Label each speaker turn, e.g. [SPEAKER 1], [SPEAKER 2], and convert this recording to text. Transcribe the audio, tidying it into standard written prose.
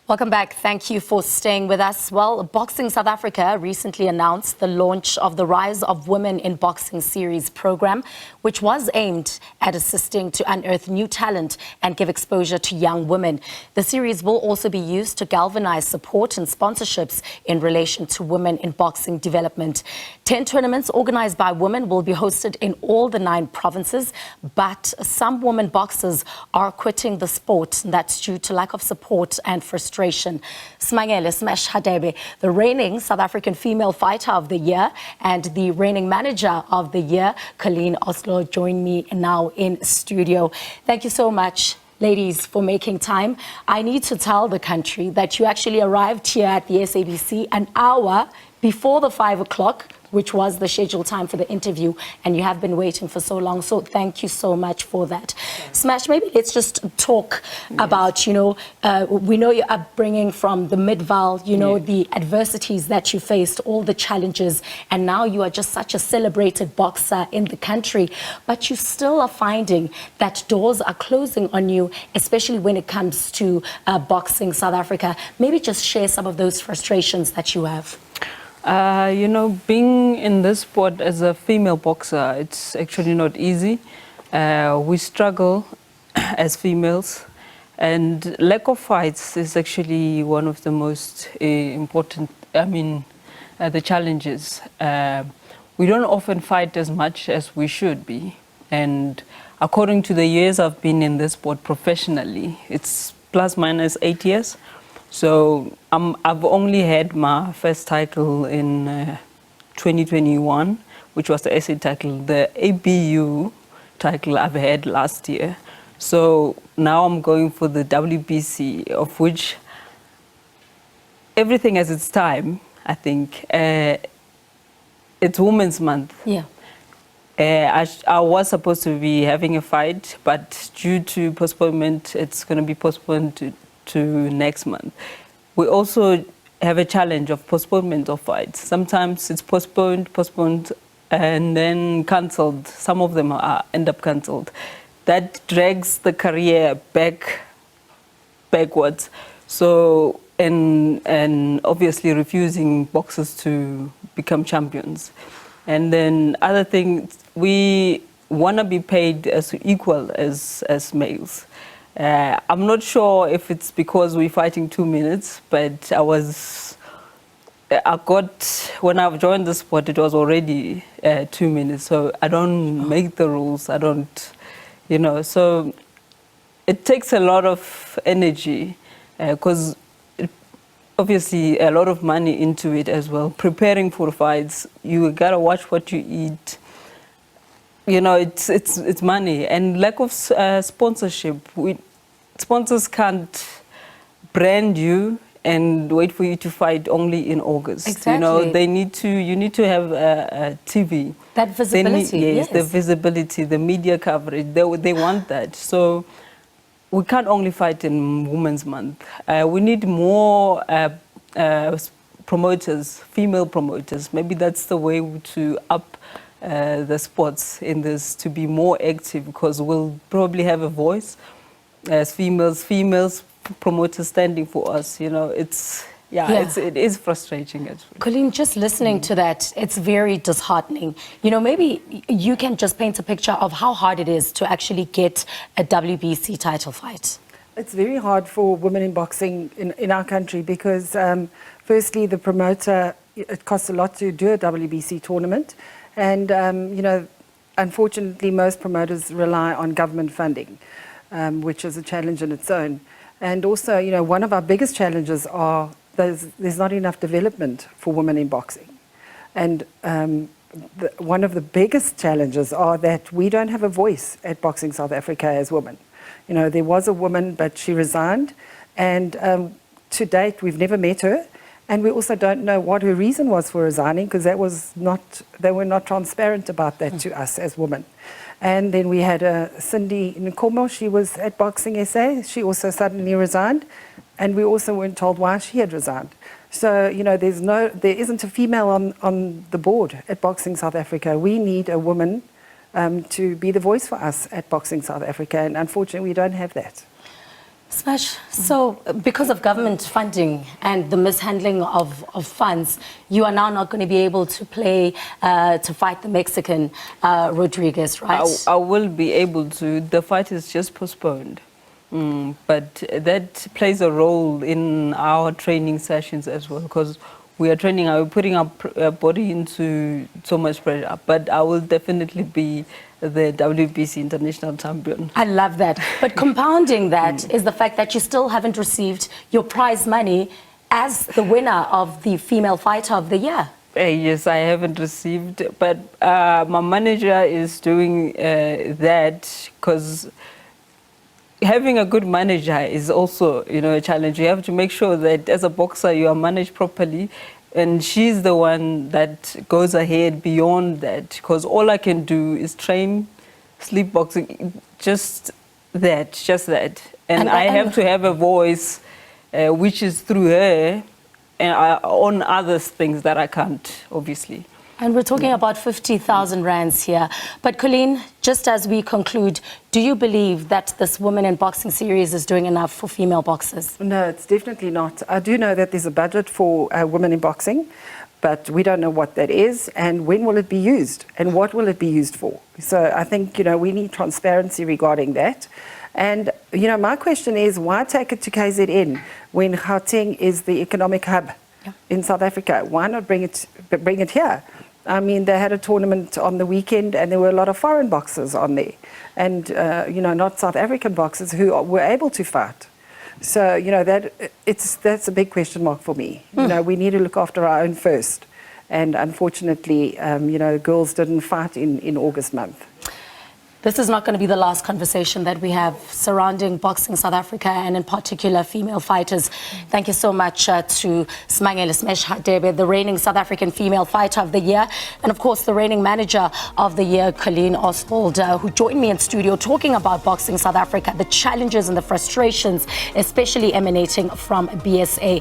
[SPEAKER 1] Welcome back. Thank you for staying with us. Well, Boxing South Africa recently announced the launch of the Rise of Women in Boxing series program, which was aimed at assisting to unearth new talent and give exposure to young women. The series will also be used to galvanize support and sponsorships in relation to women in boxing development. 10 tournaments organized by women will be hosted in all the 9 provinces, but some women boxers are quitting the sport. That's due to lack of support and frustration. Smangele Smash Hadebe, the reigning South African Female Fighter of the Year and the reigning Manager of the Year, Colleen Oslo, join me now in studio. Thank you so much, ladies, for making time. I need to tell the country that you actually arrived here at the SABC an hour before the 5 o'clock, which was the scheduled time for the interview, and you have been waiting for so long. So thank you so much for that. Smash, maybe let's just talk about, we know your upbringing from the Midval, the adversities that you faced, all the challenges, and now you are just such a celebrated boxer in the country. But you still are finding that doors are closing on you, especially when it comes to Boxing South Africa. Maybe just share some of those frustrations that you have.
[SPEAKER 2] Being in this sport as a female boxer, it's actually not easy. We struggle as females, and lack of fights is actually one of the most important, the challenges. We don't often fight as much as we should be. And according to the years I've been in this sport professionally, it's plus minus 8 years. So I've only had my first title in 2021, which was the SA title. The ABU title I've had last year. So now I'm going for the WBC, of which everything has its time, I think. It's Women's Month.
[SPEAKER 1] Yeah.
[SPEAKER 2] I was supposed to be having a fight, but due to postponement, it's going to be postponed to next month. We also have a challenge of postponement of fights. Sometimes it's postponed, and then cancelled. Some of them end up cancelled. That drags the career backwards. So, and obviously refusing boxers to become champions. And then other things, we want to be paid as equal as males. I'm not sure if it's because we're fighting 2 minutes, but when I joined the sport, it was already 2 minutes. So I don't make the rules. I don't, so it takes a lot of energy because obviously a lot of money into it as well. Preparing for fights, you gotta watch what you eat. It's money and lack of sponsorship. Sponsors can't brand you and wait for you to fight only in August.
[SPEAKER 1] Exactly.
[SPEAKER 2] You need to have a TV.
[SPEAKER 1] That visibility, yes.
[SPEAKER 2] The visibility, the media coverage. They want that. So we can't only fight in Women's Month. We need more promoters, female promoters. Maybe that's the way to up the sports in this, to be more active, because we'll probably have a voice as females promoters standing for us. It is frustrating actually.
[SPEAKER 1] Colleen, just listening to that, it's very disheartening. Maybe you can just paint a picture of how hard it is to actually get a WBC title fight.
[SPEAKER 3] It's very hard for women in boxing in our country because firstly, the promoter, it costs a lot to do a WBC tournament. And, unfortunately, most promoters rely on government funding, which is a challenge in its own. And also, one of our biggest challenges are there's not enough development for women in boxing. And one of the biggest challenges are that we don't have a voice at Boxing South Africa as women. There was a woman, but she resigned. And to date, we've never met her. And we also don't know what her reason was for resigning, because they were not transparent about that to us as women. And then we had Cindy Nkomo. She was at Boxing SA. She also suddenly resigned, and we also weren't told why she had resigned. So there isn't a female on the board at Boxing South Africa. We need a woman to be the voice for us at Boxing South Africa, and unfortunately we don't have that.
[SPEAKER 1] Smash. So, because of government funding and the mishandling of funds, you are now not going to be able to play to fight the Mexican Rodriguez, right?
[SPEAKER 2] I will be able to. The fight is just postponed. But that plays a role in our training sessions as well, because we are training, we're putting our body into so much pressure. But I will definitely be the WBC international champion.
[SPEAKER 1] I love that. But compounding that is the fact that you still haven't received your prize money as the winner of the Female Fighter of the Year.
[SPEAKER 2] Yes, I haven't received, but my manager is doing that, because having a good manager is also, a challenge. You have to make sure that as a boxer you are managed properly, and she's the one that goes ahead beyond that, because all I can do is train, sleep boxing, just that. And I have to have a voice which is through her and on other things that I can't, obviously.
[SPEAKER 1] And we're talking about 50,000 rands here. But Colleen, just as we conclude, do you believe that this Women in Boxing series is doing enough for female boxers?
[SPEAKER 3] No, it's definitely not. I do know that there's a budget for women in boxing, but we don't know what that is and when will it be used and what will it be used for. So I think, we need transparency regarding that. And, my question is, why take it to KZN when Gauteng is the economic hub in South Africa? Why not bring it here? I mean, they had a tournament on the weekend and there were a lot of foreign boxers on there and, not South African boxers who were able to fight. So, that's a big question mark for me. We need to look after our own first. And unfortunately, girls didn't fight in August month.
[SPEAKER 1] This is not going to be the last conversation that we have surrounding boxing South Africa and in particular female fighters. Thank you so much to Smangele Smash Hadebe, the reigning South African Female Fighter of the Year, and of course the reigning Manager of the Year, Colleen Oswald, who joined me in studio talking about boxing South Africa, the challenges and the frustrations, especially emanating from BSA.